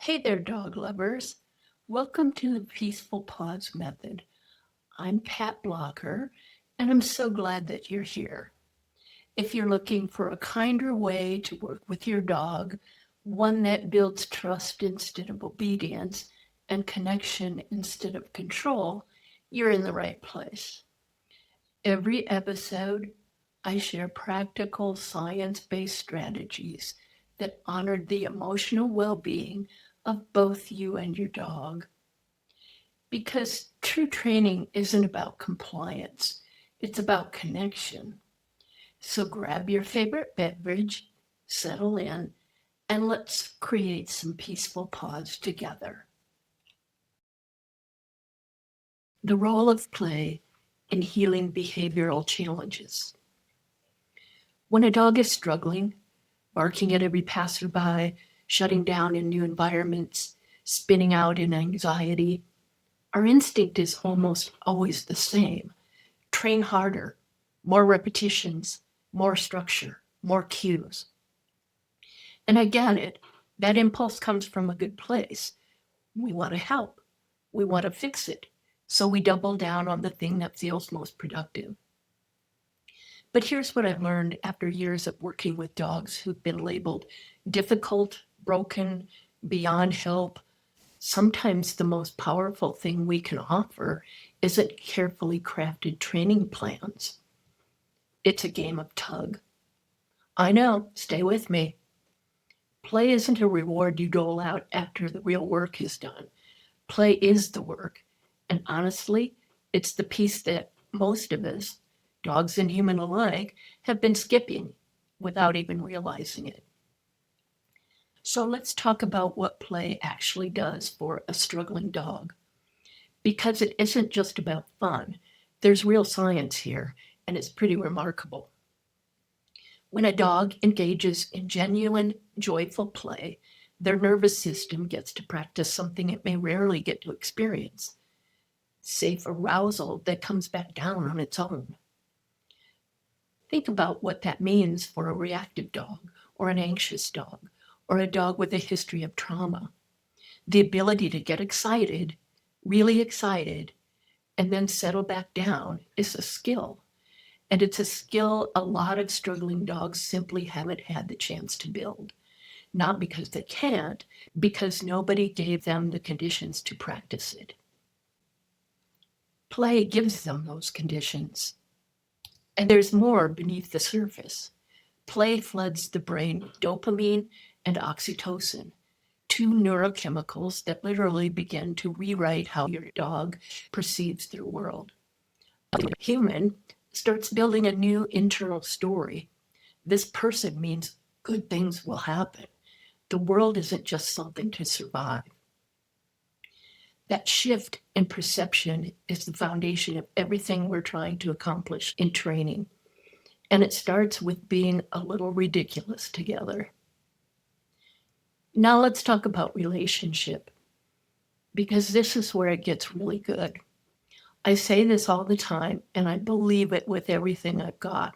Hey there, dog lovers. Welcome to the Peaceful Pause Method. I'm Pat Blocker, and I'm so glad that you're here. If you're looking for a kinder way to work with your dog, one that builds trust instead of obedience and connection instead of control, you're in the right place. Every episode, I share practical science based strategies that honor the emotional well being of both you and your dog. Because true training isn't about compliance, it's about connection. So grab your favorite beverage, settle in, and let's create some peaceful pause together. The role of play in healing behavioral challenges. When a dog is struggling, barking at every passerby, shutting down in new environments, spinning out in anxiety, our instinct is almost always the same: train harder, more repetitions, more structure, more cues. And I get it, that impulse comes from a good place. We want to help, we want to fix it, so we double down on the thing that feels most productive. But here's what I've learned after years of working with dogs who've been labeled difficult, broken, beyond help. Sometimes the most powerful thing we can offer isn't carefully crafted training plans. It's a game of tug. I know, stay with me. Play isn't a reward you dole out after the real work is done. Play is the work. And honestly, it's the piece that most of us, dogs and human alike, have been skipping without even realizing it. So let's talk about what play actually does for a struggling dog. Because it isn't just about fun, there's real science here, and it's pretty remarkable. When a dog engages in genuine, joyful play, their nervous system gets to practice something it may rarely get to experience: safe arousal that comes back down on its own. Think about what that means for a reactive dog, or an anxious dog, or a dog with a history of trauma. The ability to get excited, really excited, and then settle back down is a skill. And it's a skill a lot of struggling dogs simply haven't had the chance to build. Not because they can't, because nobody gave them the conditions to practice it. Play gives them those conditions. And there's more beneath the surface. Play floods the brain with dopamine and oxytocin, two neurochemicals that literally begin to rewrite how your dog perceives their world. A human starts building a new internal story. This person means good things will happen. The world isn't just something to survive. That shift in perception is the foundation of everything we're trying to accomplish in training. And it starts with being a little ridiculous together. Now let's talk about relationship, because this is where it gets really good. I say this all the time, and I believe it with everything I've got.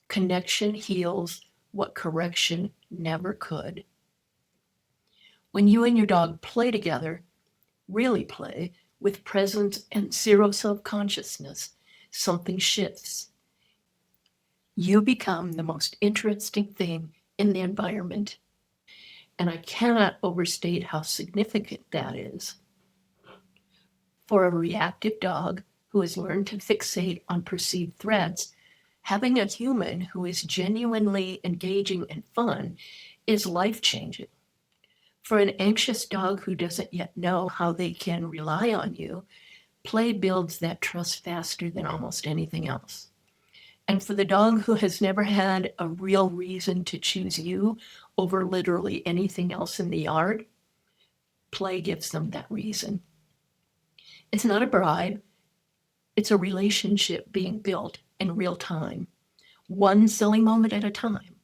Connection heals what correction never could. When you and your dog play together, really play, with presence and zero self-consciousness, something shifts. You become the most interesting thing in the environment. And I cannot overstate how significant that is. For a reactive dog who has learned to fixate on perceived threats, having a human who is genuinely engaging and fun is life-changing. For an anxious dog who doesn't yet know how they can rely on you, play builds that trust faster than almost anything else. And for the dog who has never had a real reason to choose you over literally anything else in the yard, play gives them that reason. It's not a bribe, it's a relationship being built in real time, one silly moment at a time.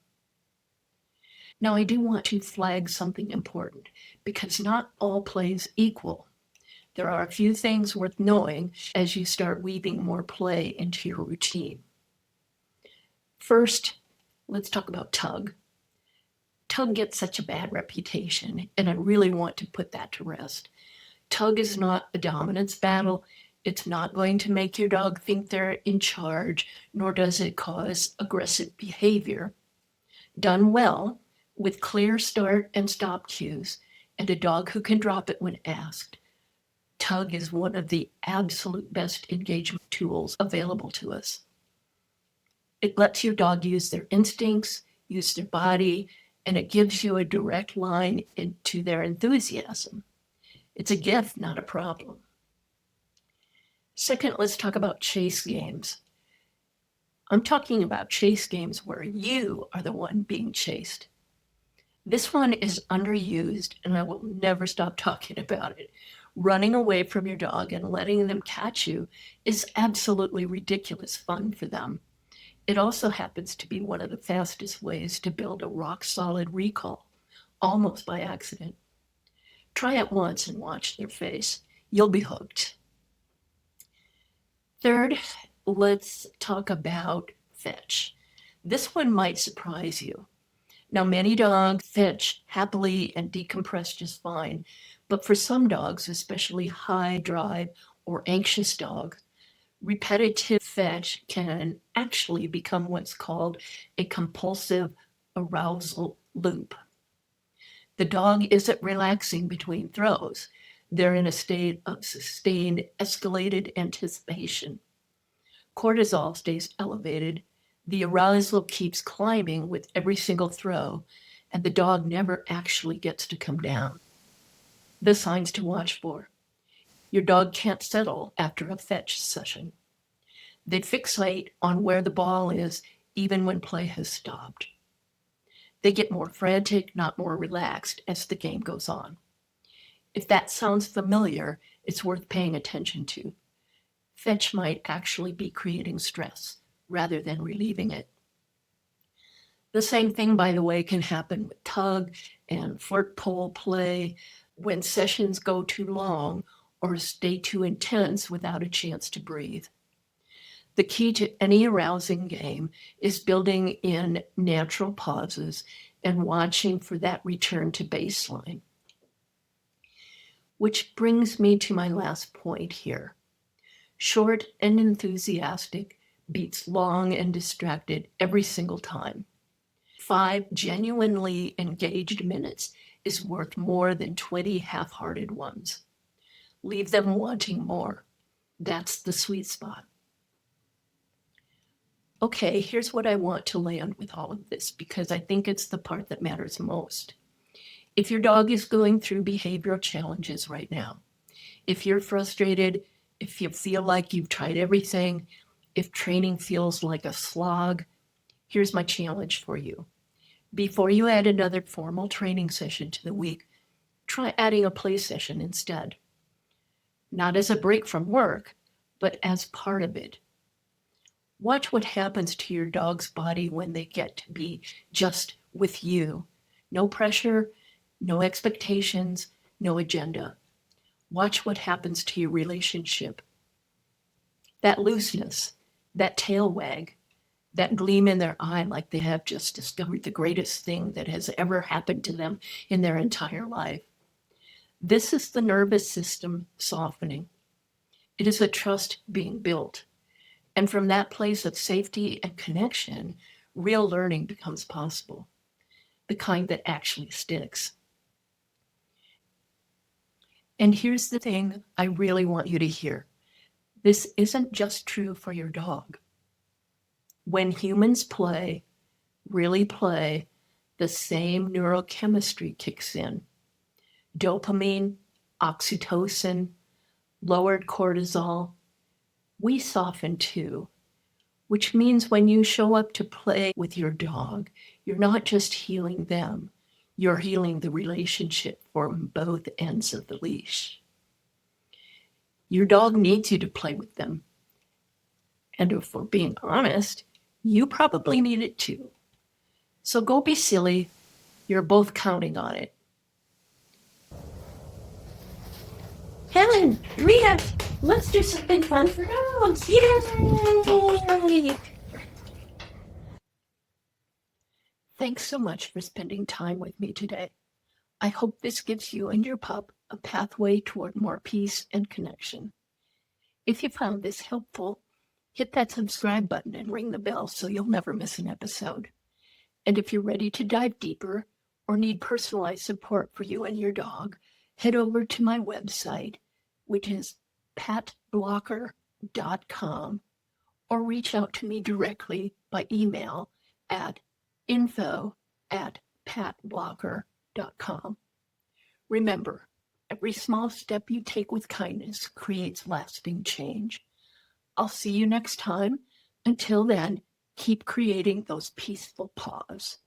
Now, I do want to flag something important, because not all play is equal. There are a few things worth knowing as you start weaving more play into your routine. First, let's talk about tug. Tug gets such a bad reputation, and I really want to put that to rest. Tug is not a dominance battle. It's not going to make your dog think they're in charge, nor does it cause aggressive behavior. Done well, with clear start and stop cues, and a dog who can drop it when asked, tug is one of the absolute best engagement tools available to us. It lets your dog use their instincts, use their body, and it gives you a direct line into their enthusiasm. It's a gift, not a problem. Second, let's talk about chase games. I'm talking about chase games where you are the one being chased. This one is underused, and I will never stop talking about it. Running away from your dog and letting them catch you is absolutely ridiculous fun for them. It also happens to be one of the fastest ways to build a rock-solid recall, almost by accident. Try it once and watch their face. You'll be hooked. Third, let's talk about fetch. This one might surprise you. Now, many dogs fetch happily and decompress just fine, but for some dogs, especially high drive or anxious dogs, repetitive fetch can actually become what's called a compulsive arousal loop. The dog isn't relaxing between throws. They're in a state of sustained, escalated anticipation. Cortisol stays elevated. The arousal keeps climbing with every single throw, and the dog never actually gets to come down. The signs to watch for. Your dog can't settle after a fetch session. They fixate on where the ball is even when play has stopped. They get more frantic, not more relaxed, as the game goes on. If that sounds familiar, it's worth paying attention to. Fetch might actually be creating stress rather than relieving it. The same thing, by the way, can happen with tug and flirt pole play when sessions go too long or stay too intense without a chance to breathe. The key to any arousing game is building in natural pauses and watching for that return to baseline. Which brings me to my last point here. Short and enthusiastic beats long and distracted every single time. 5 genuinely engaged minutes is worth more than 20 half-hearted ones. Leave them wanting more. That's the sweet spot. Okay, here's what I want to land with all of this, because I think it's the part that matters most. If your dog is going through behavioral challenges right now, if you're frustrated, if you feel like you've tried everything, if training feels like a slog, here's my challenge for you. Before you add another formal training session to the week, try adding a play session instead. Not as a break from work, but as part of it. Watch what happens to your dog's body when they get to be just with you. No pressure, no expectations, no agenda. Watch what happens to your relationship. That looseness, that tail wag, that gleam in their eye like they have just discovered the greatest thing that has ever happened to them in their entire life. This is the nervous system softening. It is a trust being built. And from that place of safety and connection, real learning becomes possible, the kind that actually sticks. And here's the thing I really want you to hear. This isn't just true for your dog. When humans play, really play, the same neurochemistry kicks in. Dopamine, oxytocin, lowered cortisol. We soften too, which means when you show up to play with your dog, you're not just healing them, you're healing the relationship from both ends of the leash. Your dog needs you to play with them. And if we're being honest, you probably need it too. So go be silly. You're both counting on it. Helen, Rita, let's do something fun for dogs. Yay! Thanks so much for spending time with me today. I hope this gives you and your pup a pathway toward more peace and connection. If you found this helpful, hit that subscribe button and ring the bell so you'll never miss an episode. And if you're ready to dive deeper or need personalized support for you and your dog, head over to my website, which is patblocker.com, or reach out to me directly by email at info@patblocker.com. Remember, every small step you take with kindness creates lasting change. I'll see you next time. Until then, keep creating those peaceful paws.